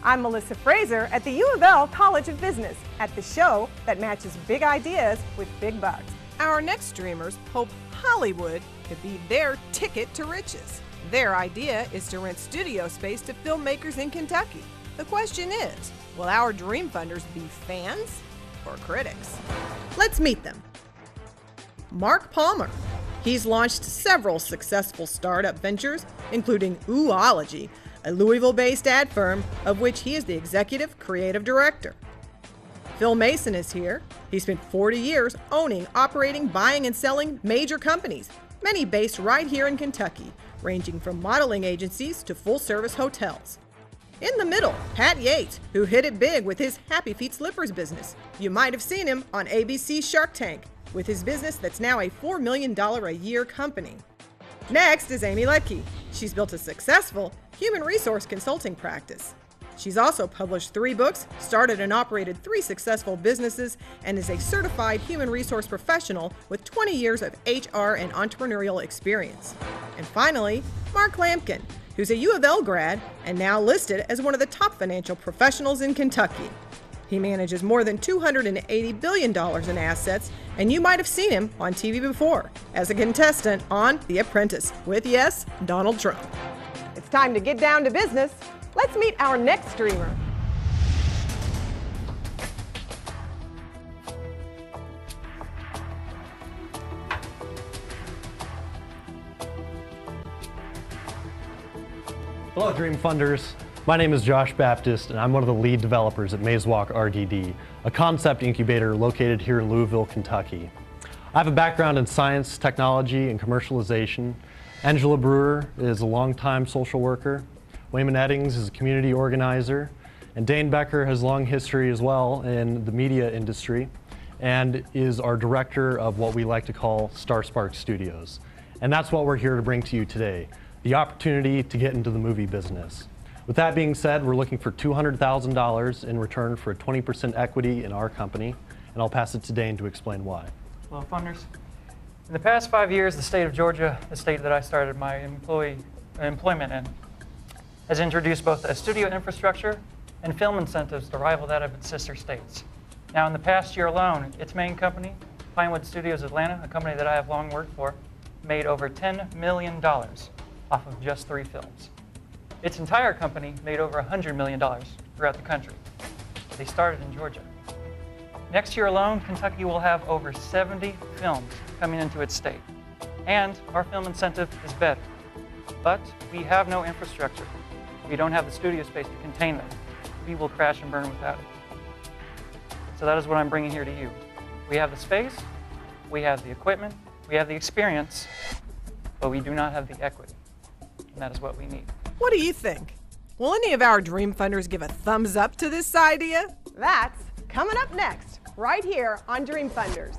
I'm Melissa Fraser at the U of L College of Business at the show that matches big ideas with big bucks. Our next dreamers hope Hollywood could be their ticket to riches. Their idea is to rent studio space to filmmakers in Kentucky. The question is, will our dream funders be fans or critics? Let's meet them. Mark Palmer. He's launched several successful startup ventures, including Oology, a Louisville-based ad firm of which he is the executive creative director. Phil Mason is here. He spent 40 years owning, operating, buying, and selling major companies, many based right here in Kentucky, ranging from modeling agencies to full-service hotels. In the middle, Pat Yates, who hit it big with his Happy Feet Slippers business. You might have seen him on ABC's Shark Tank with his business that's now a $4 million a year company. Next is Amy Letke. She's built a successful human resource consulting practice. She's also published 3 books, started and operated 3 successful businesses, and is a certified human resource professional with 20 years of HR and entrepreneurial experience. And finally, Mark Lampkin, who's a U of L grad and now listed as one of the top financial professionals in Kentucky. He manages more than $280 billion in assets, and you might have seen him on TV before as a contestant on The Apprentice with, yes, Donald Trump. It's time to get down to business. Let's meet our next dreamer. Hello, Dream Funders. My name is Josh Baptist, and I'm one of the lead developers at Mazewalk RDD, a concept incubator located here in Louisville, Kentucky. I have a background in science, technology, and commercialization. Angela Brewer is a longtime social worker. Wayman Eddings is a community organizer. And Dane Becker has long history as well in the media industry and is our director of what we like to call Star Spark Studios. And that's what we're here to bring to you today, the opportunity to get into the movie business. With that being said, we're looking for $200,000 in return for a 20% equity in our company, and I'll pass it to Dane to explain why. Hello, funders. In the past 5 years, the state of Georgia, the state that I started my employment in, has introduced both a studio infrastructure and film incentives to rival that of its sister states. Now, in the past year alone, its main company, Pinewood Studios Atlanta, a company that I have long worked for, made over $10 million off of just 3 films. Its entire company made over $100 million throughout the country. They started in Georgia. Next year alone, Kentucky will have over 70 films coming into its state. And our film incentive is better. But we have no infrastructure. We don't have the studio space to contain them. We will crash and burn without it. So that is what I'm bringing here to you. We have the space, we have the equipment, we have the experience, but we do not have the equity. And that is what we need. What do you think? Will any of our dream funders give a thumbs up to this idea? That's coming up next, right here on Dream Funders.